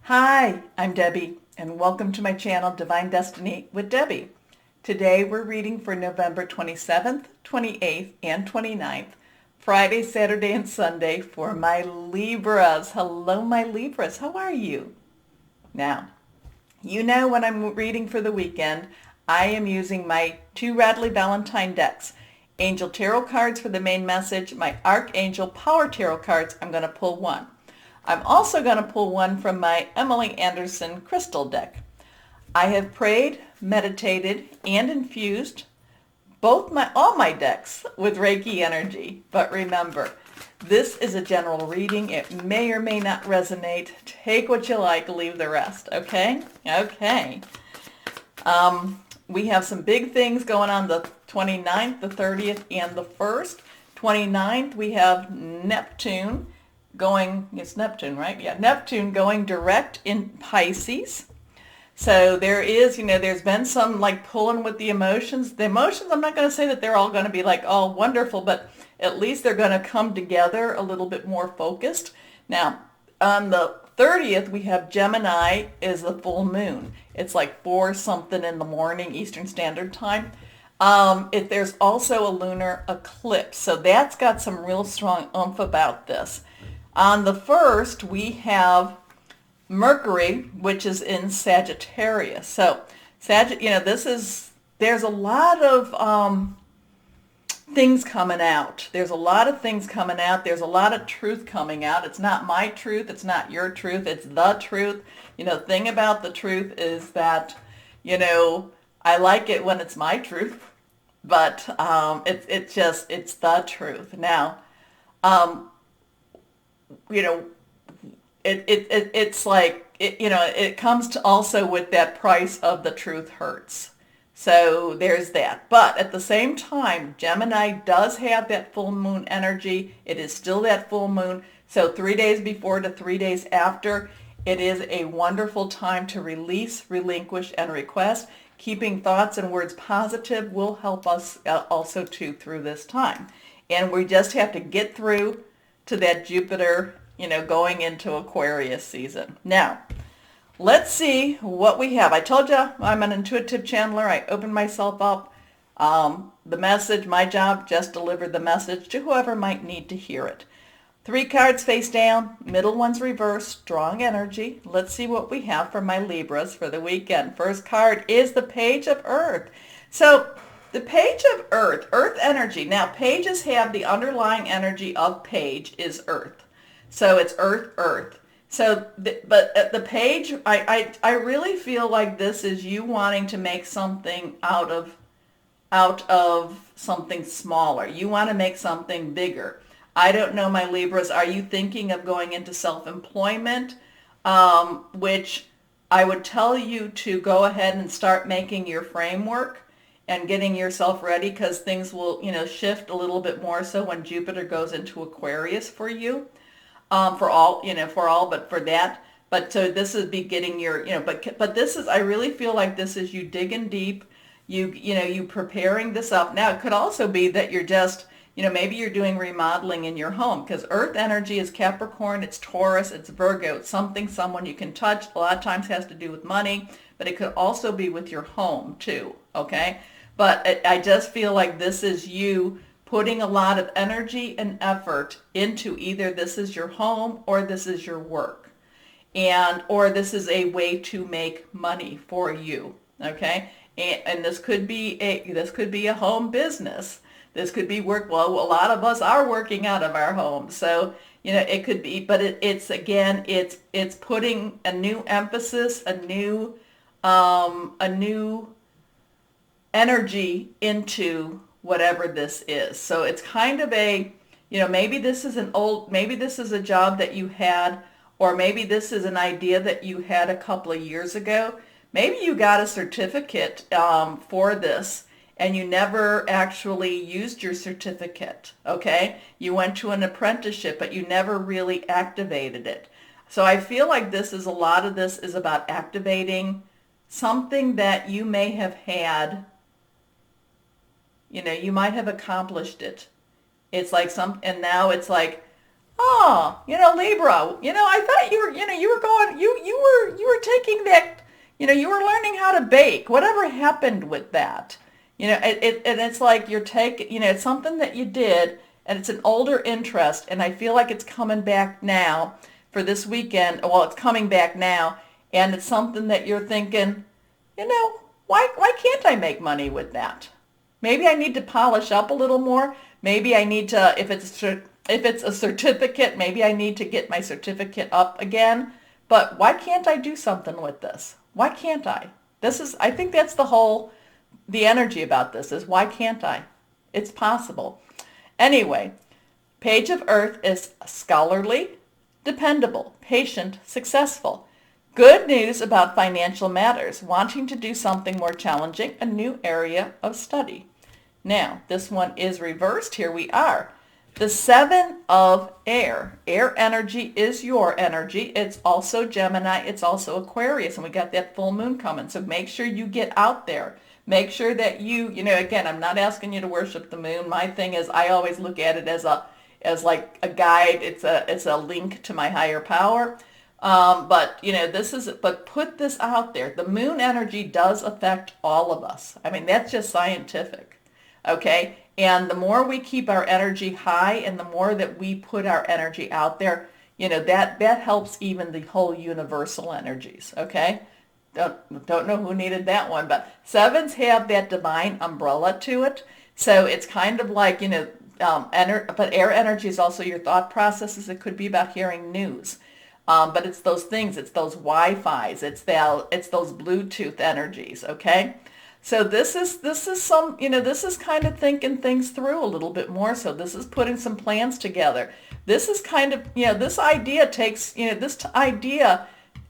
Hi, I'm Debbie, and welcome to my channel, Divine Destiny with Debbie. Today we're reading for November 27th, 28th, and 29th, Friday, Saturday, and Sunday for my Libras. Hello, my Libras. How are you? Now, you know when I'm reading for the weekend, I am using my two Radley Valentine decks. Angel Tarot cards for the main message, my Archangel Power Tarot cards, I'm going to pull one. I'm also going to pull one from my Emily Anderson crystal deck. I have prayed, meditated, and infused all my decks with Reiki energy. But remember, this is a general reading. It may or may not resonate. Take what you like, leave the rest. Okay? Okay. We have some big things going on the 29th, the 30th, and the 1st. 29th, we have Neptune going, it's Neptune, right? Yeah, Neptune going direct in Pisces. So there is, there's been some like pulling with the emotions. The emotions, I'm not going to say that they're all going to be like all wonderful, but at least they're going to come together a little bit more focused. Now, on the 30th, we have Gemini is the full moon. It's like 4 something in the morning Eastern Standard Time. There's also a lunar eclipse, so that's got some real strong oomph about this. On the 1st, we have Mercury, which is in Sagittarius. So, there's a lot of things coming out. There's a lot of things coming out. There's a lot of truth coming out. It's not my truth. It's not your truth. It's the truth. Thing about the truth is that, I like it when it's my truth, but it's the truth. Now, it's like, it comes to also with that price of the truth hurts. So there's that. But at the same time, Gemini does have that full moon energy. It is still that full moon. So 3 days before to 3 days after, it is a wonderful time to release, relinquish, and request. Keeping thoughts and words positive will help us also too through this time. And we just have to get through to that Jupiter, going into Aquarius season. Now, let's see what we have. I told you I'm an intuitive channeler. I open myself up. The message, my job, just deliver the message to whoever might need to hear it. 3 cards face down, middle one's reversed, strong energy. Let's see what we have for my Libras for the weekend. First card is the Page of Earth. So the Page of Earth, Earth energy. Now pages have the underlying energy of page is Earth. So it's Earth, Earth. So, but at the page, I really feel like this is you wanting to make something out of something smaller. You want to make something bigger. I don't know, my Libras, are you thinking of going into self-employment? Which I would tell you to go ahead and start making your framework and getting yourself ready, because things will, shift a little bit more so when Jupiter goes into Aquarius for you. But for that. But so this is be getting your, but this is, I really feel like this is you digging deep, you preparing this up. Now, it could also be that you're just, maybe you're doing remodeling in your home, because Earth energy is Capricorn, it's Taurus, it's Virgo, it's someone you can touch. A lot of times has to do with money, but it could also be with your home too, okay? But I just feel like this is you putting a lot of energy and effort into either this is your home or this is your work, or this is a way to make money for you, okay? And this could be a home business. This could be work. Well, a lot of us are working out of our homes, so it could be. But it's putting a new emphasis, a new energy into whatever this is. So it's kind of a, maybe this is maybe this is a job that you had, or maybe this is an idea that you had a couple of years ago. Maybe you got a certificate for this and you never actually used your certificate, okay? You went to an apprenticeship, but you never really activated it. So I feel like a lot of this is about activating something that you may have had. You might have accomplished it. It's like and now it's like, oh, Libra, I thought you were you were learning how to bake. Whatever happened with that? And it's like you're taking, it's something that you did, and it's an older interest, and I feel like it's coming back now for this weekend. Well, it's coming back now, and it's something that you're thinking, why can't I make money with that? Maybe I need to polish up a little more. Maybe I need to, if it's a certificate, maybe I need to get my certificate up again. But why can't I do something with this? Why can't I? I think that's the energy about this is why can't I? It's possible. Anyway, Page of Earth is scholarly, dependable, patient, successful. Good news about financial matters, wanting to do something more challenging, a new area of study. Now, this one is reversed. Here we are. The Seven of Air. Air energy is your energy. It's also Gemini. It's also Aquarius. And we got that full moon coming. So make sure you get out there. Make sure that again, I'm not asking you to worship the moon. My thing is I always look at it as like a guide. It's a link to my higher power. But put this out there. The moon energy does affect all of us. I mean, that's just scientific. Okay? And the more we keep our energy high and the more that we put our energy out there, that helps even the whole universal energies. Okay? Don't know who needed that one, but sevens have that divine umbrella to it. So it's kind of like, but air energy is also your thought processes. It could be about hearing news. But it's those things, it's those Wi-Fis, it's those Bluetooth energies, okay? So this is kind of thinking things through a little bit more. So this is putting some plans together. This is kind of, this idea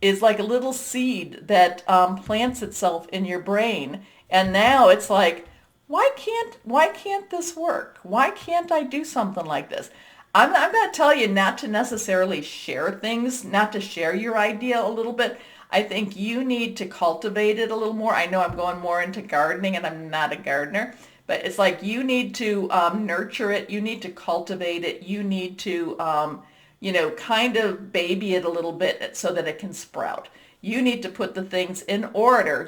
is like a little seed that plants itself in your brain. And now it's like, why can't this work? Why can't I do something like this? I'm going to tell you not to necessarily share things, not to share your idea a little bit. I think you need to cultivate it a little more. I know I'm going more into gardening and I'm not a gardener, but it's like you need to nurture it. You need to cultivate it. You need to, kind of baby it a little bit so that it can sprout. You need to put the things in order,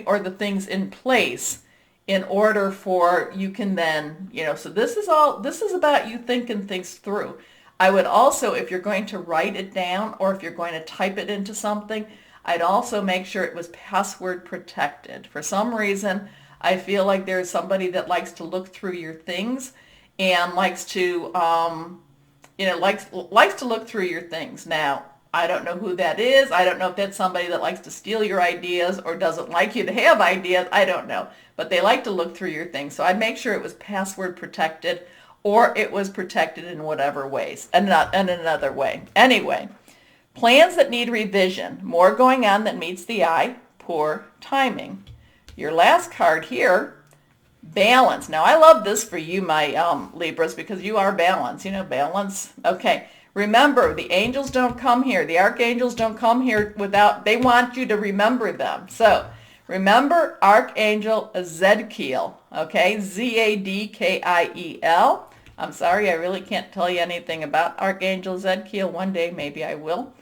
or the things in place in order for you can then, so this is about you thinking things through. I would also, if you're going to write it down or if you're going to type it into something, I'd also make sure it was password protected. For some reason, I feel like there's somebody that likes to look through your things and likes to, likes to look through your things. Now, I don't know who that is. I don't know if that's somebody that likes to steal your ideas or doesn't like you to have ideas. I don't know. But they like to look through your things. So I'd make sure it was password protected or it was protected in whatever ways, and not in another way. Anyway, plans that need revision. More going on than meets the eye. Poor timing. Your last card here, balance. Now, I love this for you, my Libras, because you are balance. Balance. Okay. Remember, the angels don't come here. The archangels don't come here they want you to remember them. So, remember Archangel Zadkiel, okay? Zadkiel. I'm sorry, I really can't tell you anything about Archangel Zadkiel. One day, maybe I will.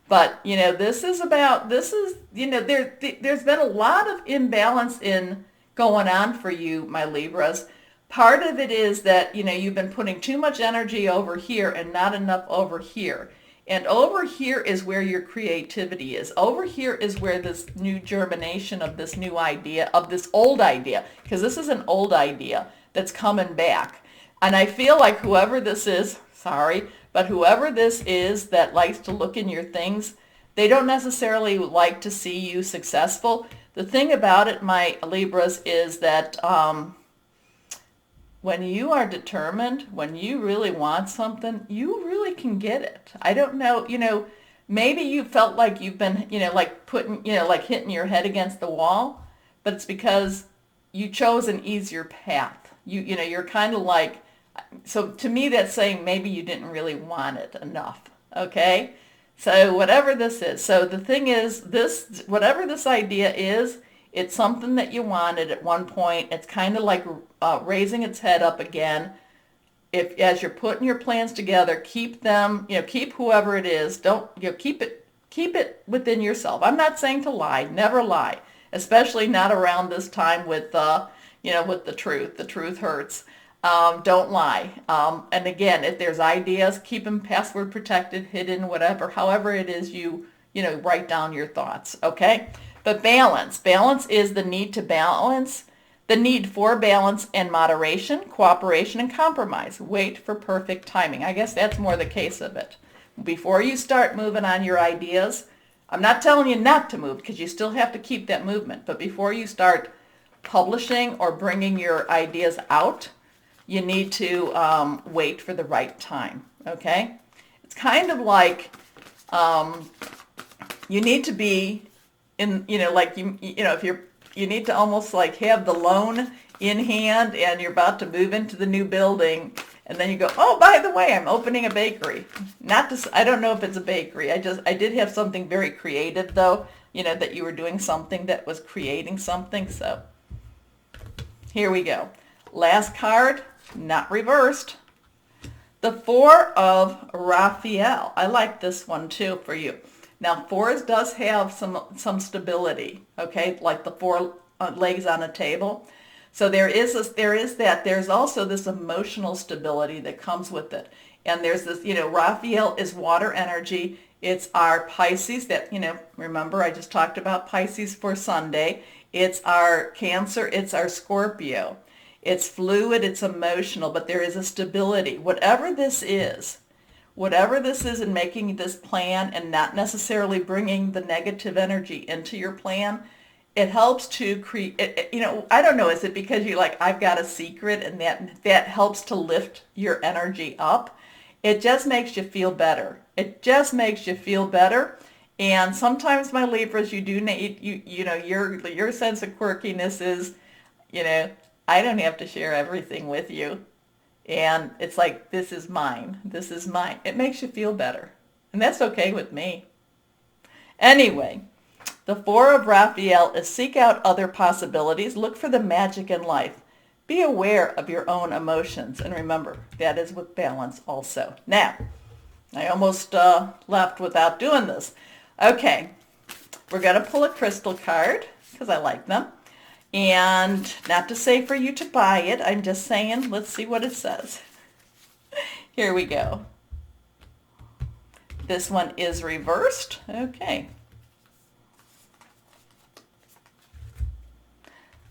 But, there's been a lot of imbalance going on for you, my Libras. Part of it is that, you've been putting too much energy over here and not enough over here. And over here is where your creativity is. Over here is where this new germination of this new idea, of this old idea, because this is an old idea that's coming back. And I feel like whoever this is, whoever this is that likes to look in your things, they don't necessarily like to see you successful. The thing about it, my Libras, is that when you are determined, when you really want something, you really can get it. I don't know, maybe you felt like you've been, like hitting your head against the wall, but it's because you chose an easier path. You're kind of like, so to me that's saying maybe you didn't really want it enough, okay? So whatever this is. So the thing is, whatever this idea is, it's something that you wanted at one point. It's kind of like raising its head up again. As you're putting your plans together, keep them, keep whoever it is. Don't, keep it Keep it within yourself. I'm not saying to lie. Never lie, especially not around this time with, with the truth. The truth hurts. Don't lie. And again, if there's ideas, keep them password protected, hidden, whatever. However it is write down your thoughts, okay? But balance. Balance is the need to balance, the need for balance and moderation, cooperation, and compromise. Wait for perfect timing. I guess that's more the case of it. Before you start moving on your ideas, I'm not telling you not to move because you still have to keep that movement. But before you start publishing or bringing your ideas out, you need to wait for the right time, okay? It's kind of like you need to be in, if you need to almost like have the loan in hand and you're about to move into the new building, and then you go, oh, by the way, I'm opening a bakery. I don't know if it's a bakery. I did have something very creative though, that you were doing something that was creating something. So here we go. Last card, not reversed. The Four of Raphael. I like this one too for you. Now, fours does have some stability, okay, like the four legs on a table. So there's that. There's also this emotional stability that comes with it. And there's this, Raphael is water energy. It's our Pisces that, remember I just talked about Pisces for Sunday. It's our Cancer. It's our Scorpio. It's fluid. It's emotional, but there is a stability. Whatever this is in making this plan and not necessarily bringing the negative energy into your plan, it helps to create, I don't know, is it because you're like, I've got a secret and that helps to lift your energy up? It just makes you feel better. It just makes you feel better. And sometimes, my Libras, you do need, your sense of quirkiness is, I don't have to share everything with you. And it's like, this is mine. This is mine. It makes you feel better. And that's okay with me. Anyway, the Four of Raphael is seek out other possibilities. Look for the magic in life. Be aware of your own emotions. And remember, that is with balance also. Now, I almost left without doing this. Okay, we're going to pull a crystal card because I like them. And not to say for you to buy it, I'm just saying, let's see what it says. Here we go. This one is reversed. Okay.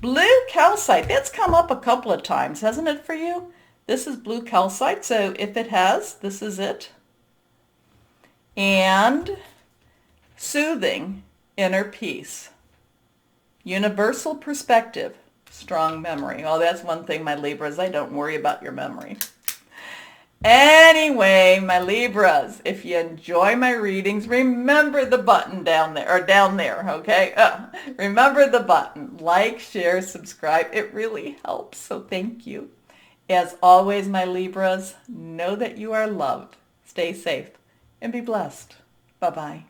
Blue calcite. That's come up a couple of times, hasn't it, for you? This is blue calcite, so if it has, this is it. And soothing inner peace. Universal perspective, strong memory. Oh, that's one thing, my Libras, I don't worry about your memory. Anyway, my Libras, if you enjoy my readings, remember the button down there, okay? Remember the button. Like, share, subscribe. It really helps, so thank you. As always, my Libras, know that you are loved. Stay safe and be blessed. Bye-bye.